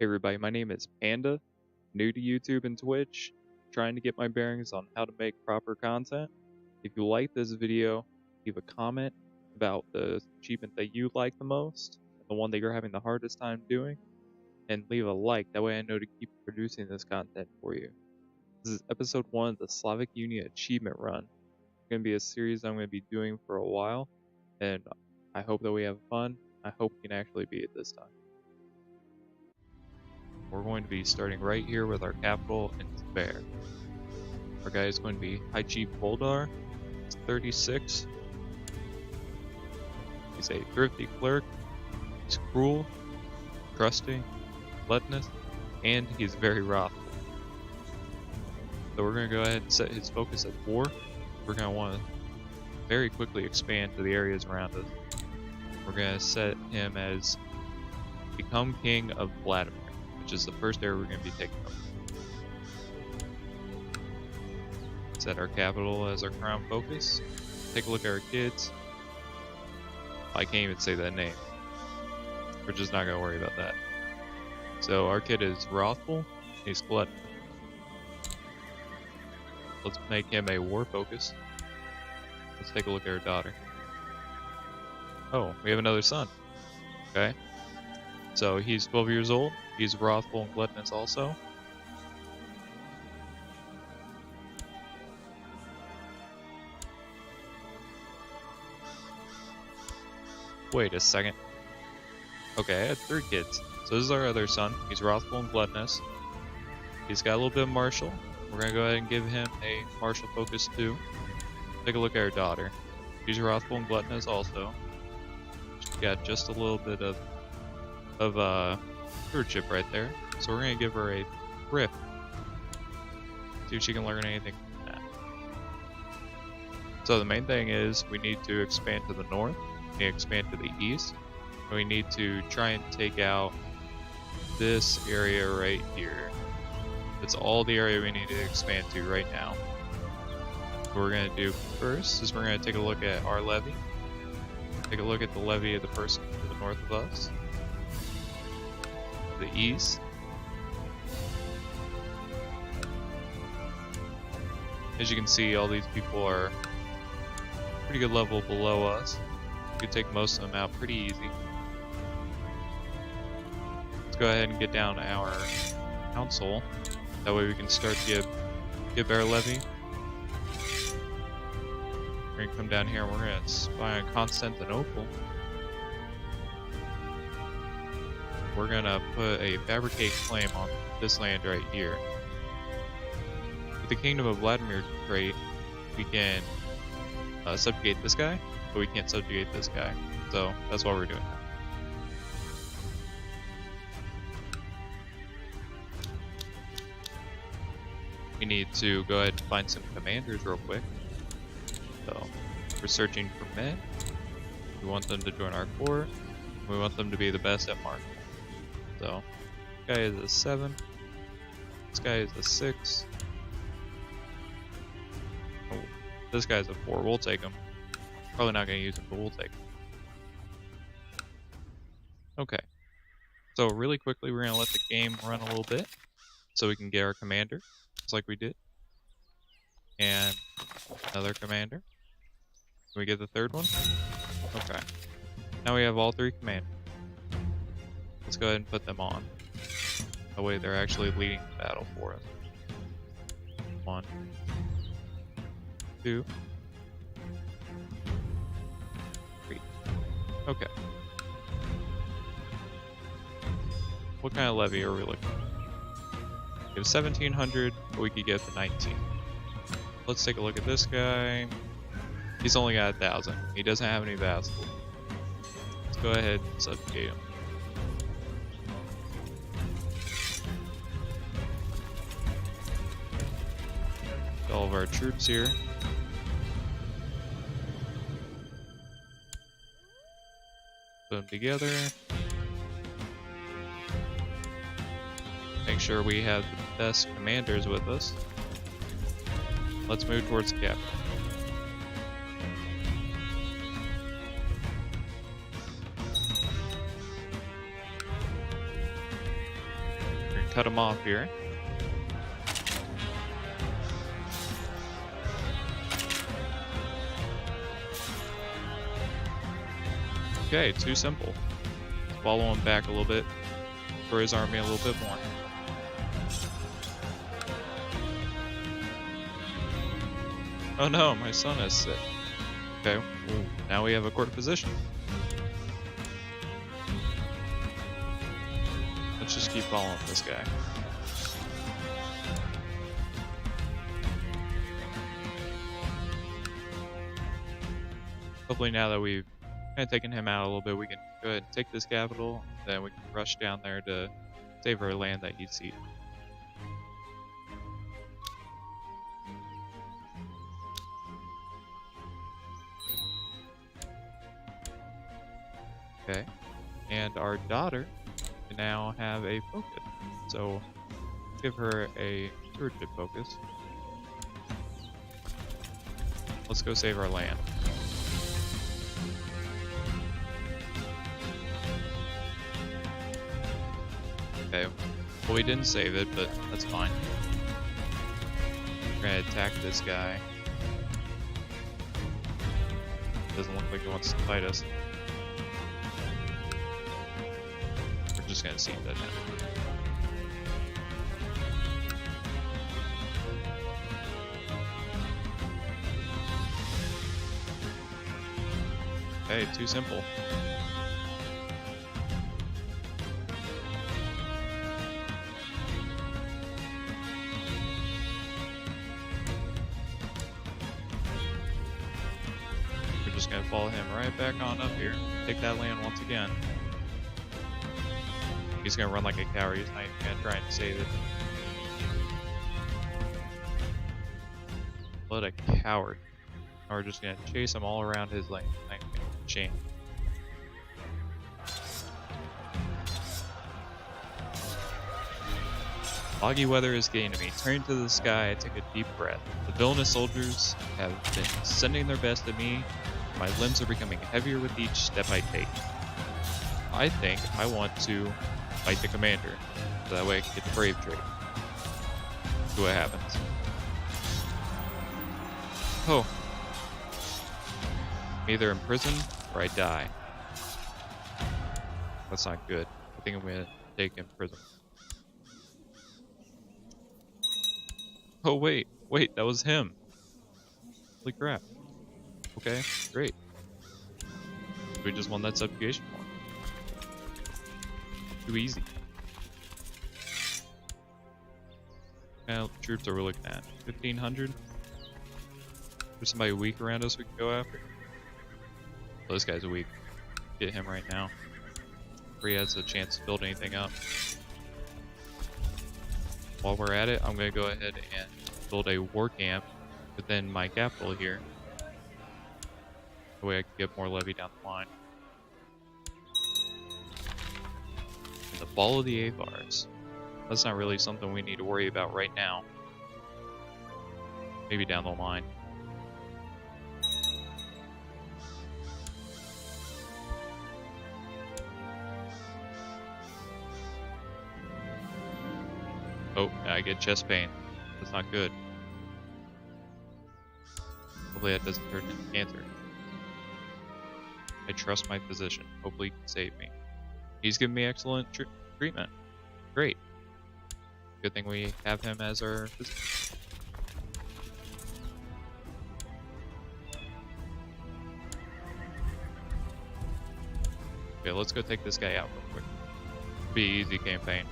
Hey everybody, my name is Panda, new to YouTube and Twitch, trying to get my bearings on how to make proper content. If you like this video, leave a comment about the achievement that you like the most, the one that you're having the hardest time doing, and leave a like, that way I know to keep producing this content for you. This is episode 1 of the Slavic Union achievement run. It's going to be a series I'm going to be doing for a while, and I hope that we have fun. I hope we can actually beat it this time. We're going to be starting right here with our capital in Tver. Our guy is going to be High Chief Boldar. He's 36. He's a thrifty clerk. He's cruel, trusting, gluttonous, and he's very wrathful. So we're going to go ahead and set his focus at war. We're going to want to very quickly expand to the areas around us. We're going to set him as Become King of Vladimir, which is the first area we're going to be taking up. Set our capital as our crown focus. Take a look at our kids. I can't even say that name. We're just not going to worry about that. So our kid is wrathful. He's gluttonous. Let's make him a war focus. Let's take a look at our daughter. Oh, we have another son. Okay. So he's 12 years old. He's wrathful and gluttonous also. Wait a second. Okay, I had 3 kids. So this is our other son. He's wrathful and gluttonous. He's got a little bit of martial. We're going to go ahead and give him a martial focus too. Take a look at our daughter. She's wrathful and gluttonous also. She's got just a little bit of stewardship right there. So we're going to give her a thrift. See if she can learn anything from that. So the main thing is we need to expand to the north. We need to expand to the east. And we need to try and take out this area right here. That's all the area we need to expand to right now. What we're going to do first is we're going to take a look at our levy. Take a look at the levy of the person to the north of us. The east. As you can see, all these people are pretty good level below us. We could take most of them out pretty easy. Let's go ahead and get down to our council. That way we can start to get our levy. We're going to come down here and we're going to spy on Constantinople. We're going to put a fabricate claim on this land right here. With the Kingdom of Vladimir trait, we can subjugate this guy, but we can't subjugate this guy. So that's why we're doing that. We need to go ahead and find some commanders real quick. So we're searching for men. We want them to join our corps. We want them to be the best at marketing. So this guy is a 7. This guy is a 6. Oh, this guy's a 4. We'll take him. Probably not going to use him, but we'll take him. Okay. So really quickly, we're going to let the game run a little bit so we can get our commander, just like we did. And another commander. Can we get the third one? Okay. Now we have all 3 commanders. Let's go ahead and put them on. That way they're actually leading the battle for us. 1, 2, 3. Okay. What kind of levy are we looking at? We have 1700, but we could get to 19. Let's take a look at this guy. He's only got 1,000. He doesn't have any vassals. Let's go ahead and subjugate him. All of our troops here. Put them together. Make sure we have the best commanders with us. Let's move towards the capital. cut him off here. Okay, too simple. Follow him back a little bit for his army a little bit more. Oh no, my son is sick. Okay, well, now we have a court position. Let's just keep following this guy. Hopefully now that we've kind of taken him out a little bit, we can go ahead and take this capital, then we can rush down there to save our land that he's seized. Okay, and our daughter can now have a focus, so give her a stewardship focus. Let's go save our land. Okay, well we didn't save it, but that's fine. We're gonna attack this guy. Doesn't look like he wants to fight us. We're just gonna see that now. Okay, too simple. We're just gonna follow him right back on up here. Take that land once again. He's gonna run like a coward. He's not even gonna try and save it. What a coward. Now we're just gonna chase him all around his land. Shame. Foggy weather is getting to me. Turn to the sky, I take a deep breath. The villainous soldiers have been sending their best at me. My limbs are becoming heavier with each step I take. I think I want to fight the commander, so that way I can get the brave trait. See what happens. Oh. I'm either in prison or I die. That's not good. I think I'm gonna take him to prison. Oh wait, that was him. Holy crap. Okay, great. We just won that subjugation war. Too easy. Now troops are we looking at? 1,500? There's somebody weak around us we can go after. Oh, this guy's weak. Get him right now. Before he has a chance to build anything up. While we're at it, I'm going to go ahead and build a war camp within my capital here. That way I can get more levy down the line. And the Ball of the Avars. That's not really something we need to worry about right now. Maybe down the line. Oh, I get chest pain. That's not good. Hopefully that doesn't turn into cancer. I trust my physician. Hopefully he can save me. He's giving me excellent treatment. Great. Good thing we have him as our physician. Okay, let's go take this guy out real quick. Be easy campaign.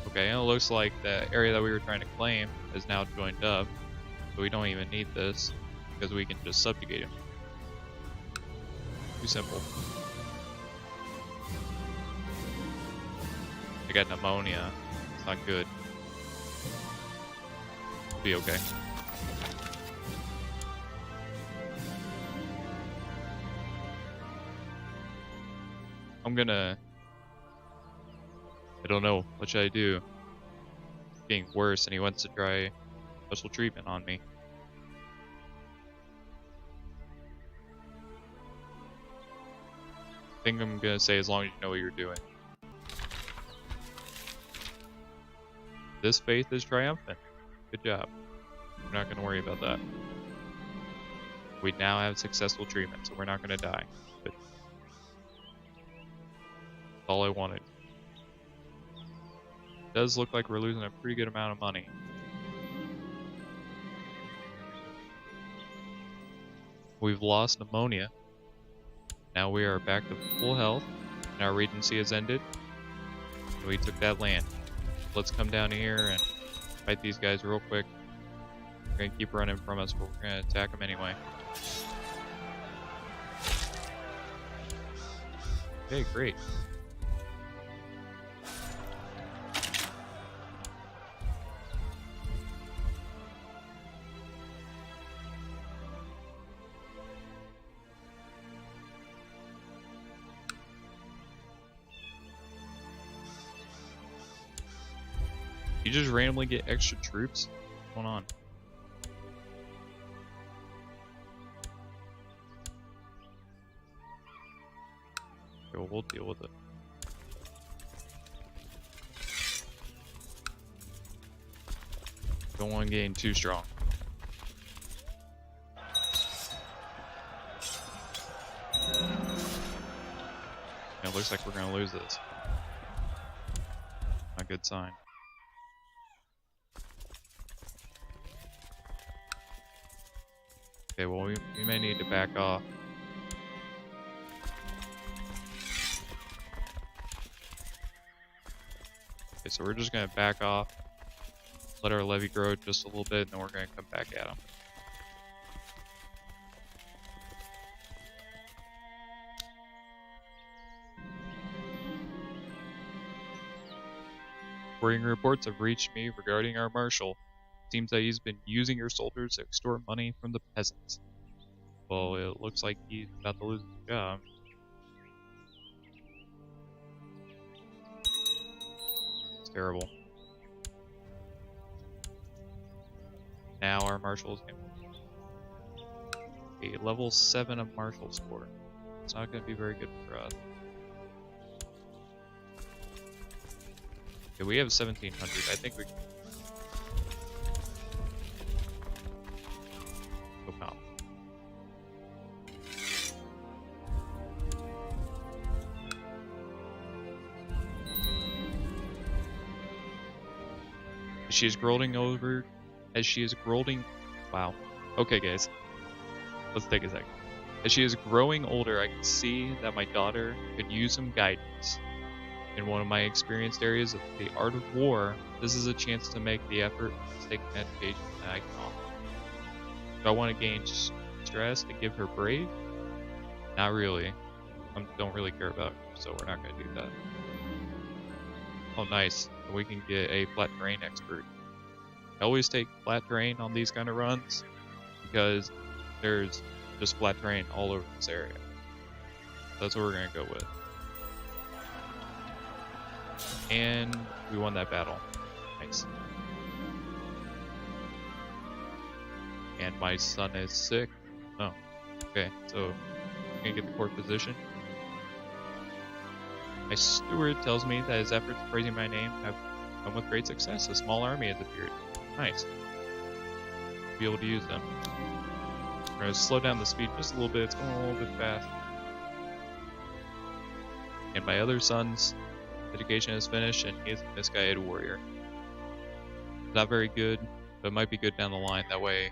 Okay, and it looks like the area that we were trying to claim is now joined up, so we don't even need this because we can just subjugate him. Too simple. I got pneumonia. It's not good. It'll be okay. I don't know. What should I do? It's getting worse, and he wants to try special treatment on me. think I'm gonna say as long as you know what you're doing. This faith is triumphant. Good job. We're not gonna worry about that. We now have successful treatment, so we're not gonna die. But that's all I wanted. It does look like we're losing a pretty good amount of money. We've lost pneumonia. Now we are back to full health, and our regency has ended. And we took that land. Let's come down here and fight these guys real quick. They're gonna keep running from us, but we're gonna attack them anyway. Okay, great. You just randomly get extra troops? What's going on? Okay, we'll deal with it. Don't want to get too strong. It looks like we're gonna lose this. Not a good sign. Okay, well, we may need to back off. Okay, so we're just gonna back off, let our levy grow just a little bit, and then we're gonna come back at them. Worrying reports have reached me regarding our marshal. Seems that he's been using your soldiers to extort money from the peasants. Well, it looks like he's about to lose his job. It's terrible. Now our marshal is going to be level 7 of marshal score. It's not going to be very good for us. Okay, we have 1700. I think we can. She is growing over as she is growing. Wow. Okay, guys. Let's take a second. As she is growing older, I can see that my daughter could use some guidance. In one of my experienced areas of the art of war, this is a chance to make the effort to take an education that I can offer. Do I want to gain stress to give her brave? Not really. I don't really care about her, so we're not going to do that. Oh, nice. We can get a flat terrain expert. I always take flat terrain on these kind of runs because there's just flat terrain all over this area. That's what we're going to go with. And we won that battle. Nice. And my son is sick. Oh, okay. So we're going to get the court position. My steward tells me that his efforts praising my name have come with great success. A small army has appeared. Nice. Be able to use them. We're going to slow down the speed just a little bit. It's going a little bit fast. And my other son's education is finished, and he is a misguided warrior. Not very good, but it might be good down the line. That way,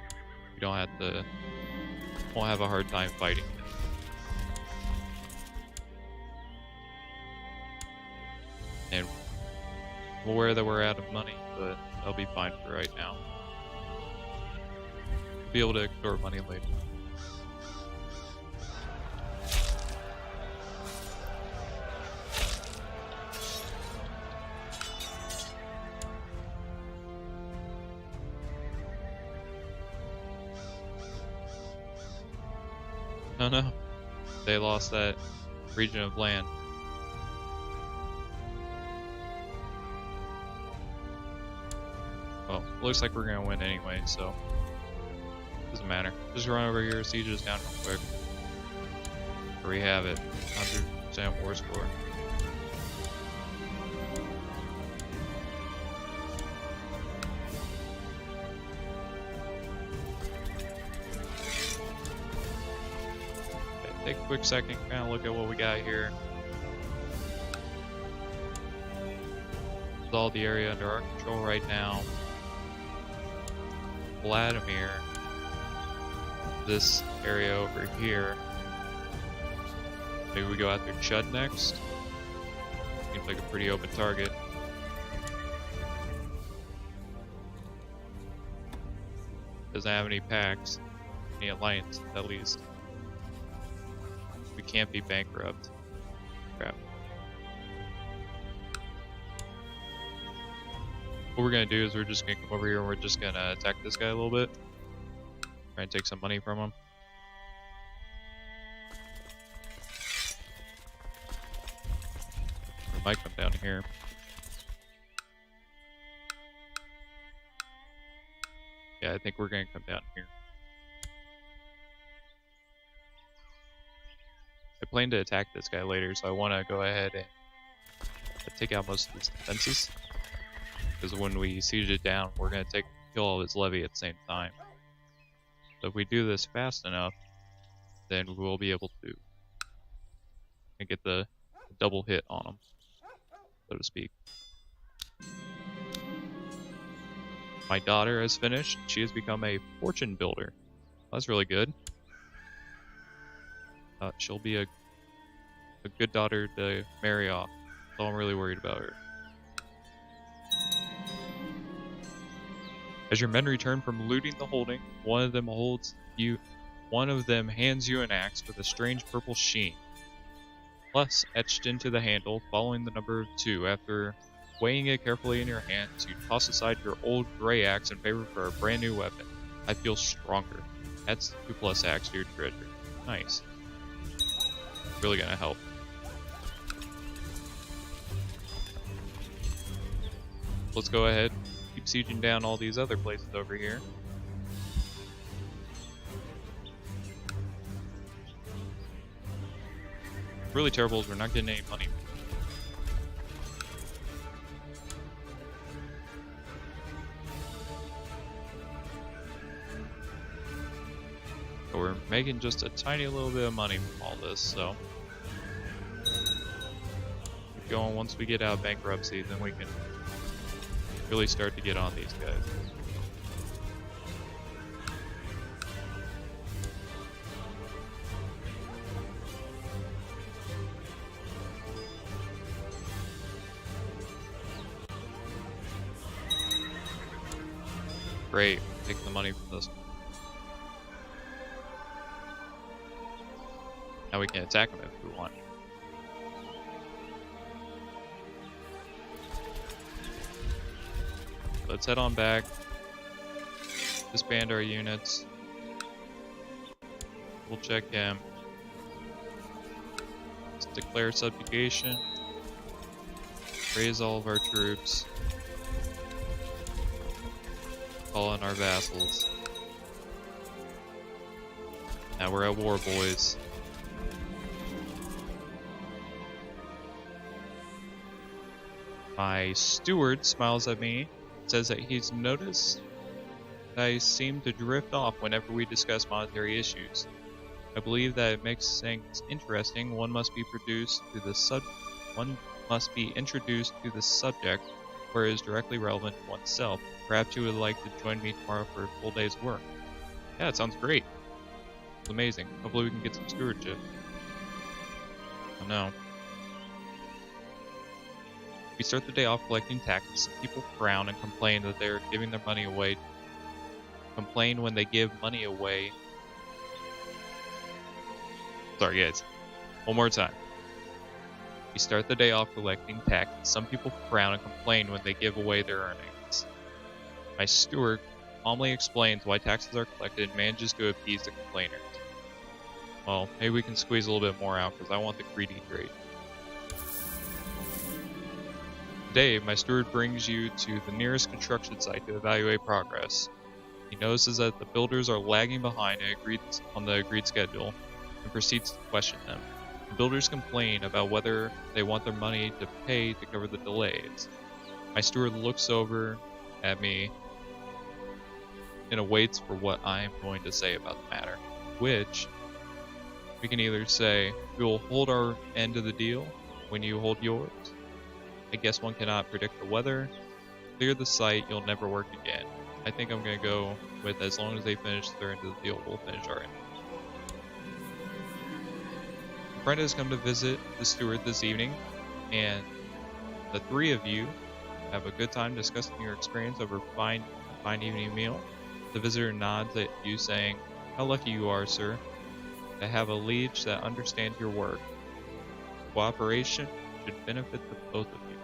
we don't have to, won't have a hard time fighting. And I'm aware that we're out of money, but that'll be fine for right now. We'll be able to extort money later. Oh no, they lost that region of land. Well, looks like we're gonna win anyway, so doesn't matter. Just run over here, siege us down real quick. There we have it. 100 100% war score. Okay, take a quick second, kind of look at what we got here. This is all the area under our control right now. Vladimir. This area over here. Maybe we go after Chud next. Seems like a pretty open target. Doesn't have any packs, any alliance at least. We can't be bankrupt. Crap. What we're gonna do is we're just gonna come over here and we're just gonna attack this guy a little bit. Try and take some money from him. We might come down here. Yeah, I think we're gonna come down here. I plan to attack this guy later, so I want to go ahead and take out most of his defenses. Because when we siege it down, we're gonna kill all his levy at the same time. So if we do this fast enough, then we will be able to get the double hit on him, so to speak. My daughter has finished. She has become a fortune builder. That's really good. She'll be a good daughter to marry off. So I'm really worried about her. As your men return from looting the holding, one of them hands you an axe with a strange purple sheen. Plus, etched into the handle, following the number 2. After weighing it carefully in your hands, you toss aside your old gray axe in favor for a brand new weapon. I feel stronger. That's 2+ axe to your treasure. Nice. Really gonna help. Let's go ahead. Keep sieging down all these other places over here. Really terrible is we're not getting any money. But we're making just a tiny little bit of money from all this, so keep going. Once we get out of bankruptcy, then we can really start to get on these guys. Great, take the money from this one. Now we can attack them if we want. Let's head on back, disband our units, we'll check him, let's declare subjugation, raise all of our troops, call in our vassals. Now we're at war, boys. My steward smiles at me. Says that he's noticed that I seem to drift off whenever we discuss monetary issues. I believe that it makes things interesting. One must be introduced to the subject where it is directly relevant to oneself. Perhaps you would like to join me tomorrow for a full day's work. Yeah, it sounds great. It's amazing. Hopefully we can get some stewardship. Oh no. We start the day off collecting taxes. Some people frown and complain that they're giving their money away. Complain when they give money away. Sorry guys, one more time. We start the day off collecting taxes. Some people frown and complain when they give away their earnings. My steward calmly explains why taxes are collected and manages to appease the complainers. Well, maybe we can squeeze a little bit more out because I want the greedy trade. Today, my steward brings you to the nearest construction site to evaluate progress. He notices that the builders are lagging behind on the agreed schedule and proceeds to question them. The builders complain about whether they want their money to pay to cover the delays. My steward looks over at me and awaits for what I am going to say about the matter, which we can either say, we will hold our end of the deal when you hold yours. I guess one cannot predict the weather. Clear the site, you'll never work again. I think I'm going to go with as long as they finish their end of the deal, we'll finish our end. A friend has come to visit the steward this evening, and the three of you have a good time discussing your experience over a fine evening meal. The visitor nods at you, saying, "How lucky you are, sir, to have a liege that understands your work. Cooperation should benefit the both of you.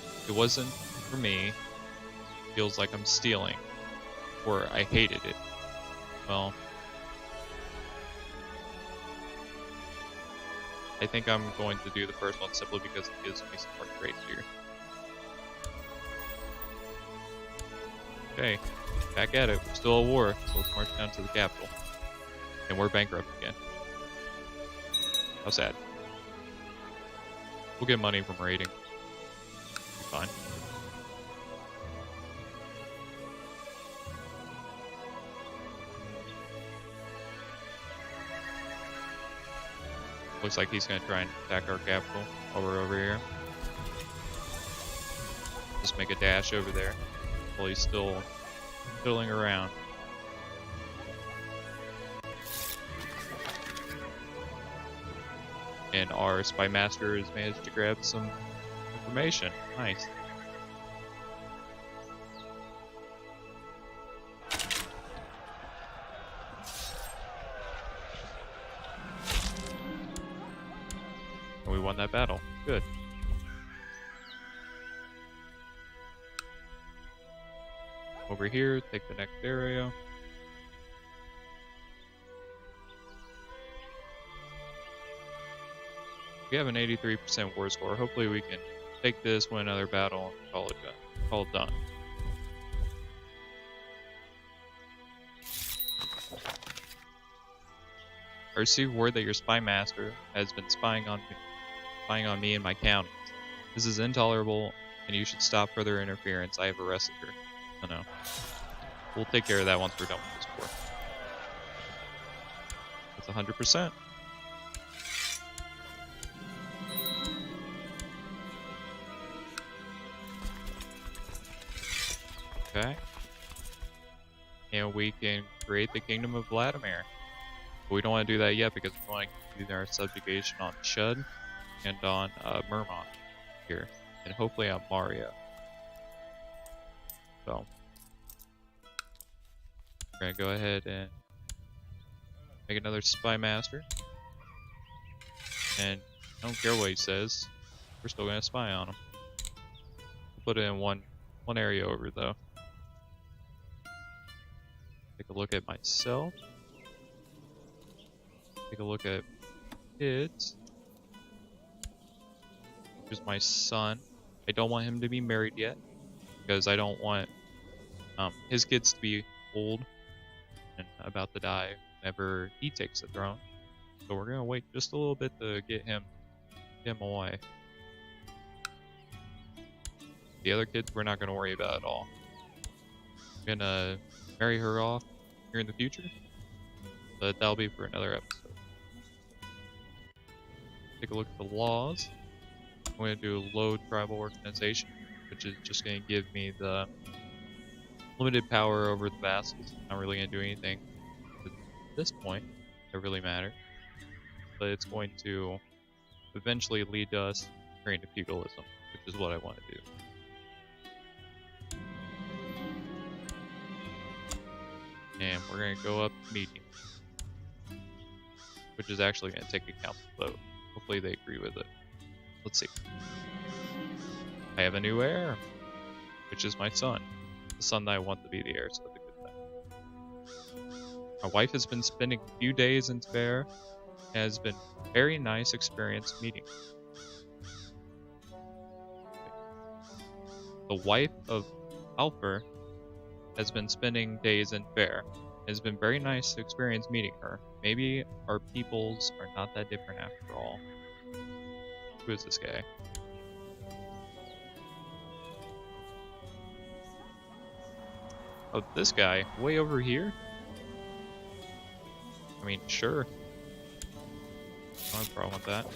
If it wasn't for me, it feels like I'm stealing, or I hated it. Well, I think I'm going to do the first one simply because it gives me some more trade here." Okay, back at it. We're still at war, so let's march down to the capital. And we're bankrupt again. How sad. We'll get money from raiding. Be fine. Looks like he's going to try and attack our capital while we're over here. Just make a dash over there while he's still fiddling around. And our spy master has managed to grab some information. Nice. And we won that battle. Good. Over here, take the next area. We have an 83% war score. Hopefully we can take this, win another battle, and call it done. I received word that your spy master has been spying on me and my counties. This is intolerable, and you should stop further interference. I have arrested her. Oh no. We'll take care of that once we're done with this war. That's 100%. Okay. And we can create the Kingdom of Vladimir. But we don't want to do that yet because we want to do our subjugation on Chud and on Murmont here. And hopefully on Mario. So we're going to go ahead and make another spy master. And I don't care what he says. We're still going to spy on him. We'll put it in one area over though. Take a look at myself. Take a look at kids. Here's my son. I don't want him to be married yet because I don't want his kids to be old and about to die whenever he takes the throne. So we're gonna wait just a little bit to get him away. The other kids we're not gonna worry about at all. I'm gonna marry her off here in the future, but that'll be for another episode. Take a look at the laws. I'm going to do a low tribal organization, which is just going to give me the limited power over the vassals. Not really going to do anything at this point that really matters, but it's going to eventually lead to us turning to feudalism, which is what I want to do. And we're going to go up to meeting, which is actually going to take a council vote. Hopefully they agree with it. Let's see. I have a new heir, which is my son. The son that I want to be the heir, so that's a good thing. My wife has been spending a few days in Tver, and has been a very nice experience meeting. The wife of Alfer has been spending days in Tver, It's been very nice to experience meeting her. Maybe our peoples are not that different after all. Who is this guy? Oh, this guy, way over here? I mean, sure. No problem with that.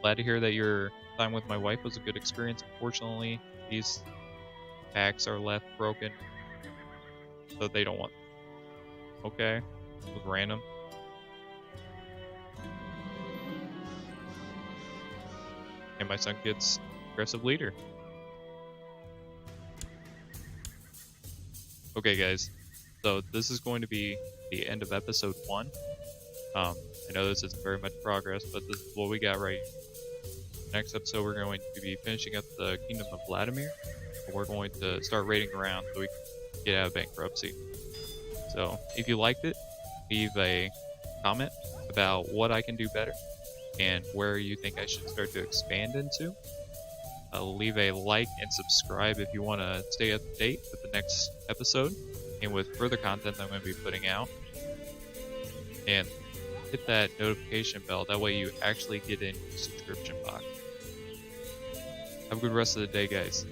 Glad to hear that your time with my wife was a good experience. Unfortunately, these packs are left broken, so they don't want. Okay, it was random. And my son gets aggressive leader. Okay, guys. So this is going to be the end of episode 1. I know this isn't very much progress, but this is what we got right. Next episode, we're going to be finishing up the Kingdom of Vladimir. And we're going to start raiding around so we can get out of bankruptcy. So if you liked it, leave a comment about what I can do better and where you think I should start to expand into. Leave a like and subscribe if you want to stay up to date with the next episode and with further content I'm going to be putting out. And hit that notification bell, that way you actually get in your subscription box. Have a good rest of the day, guys.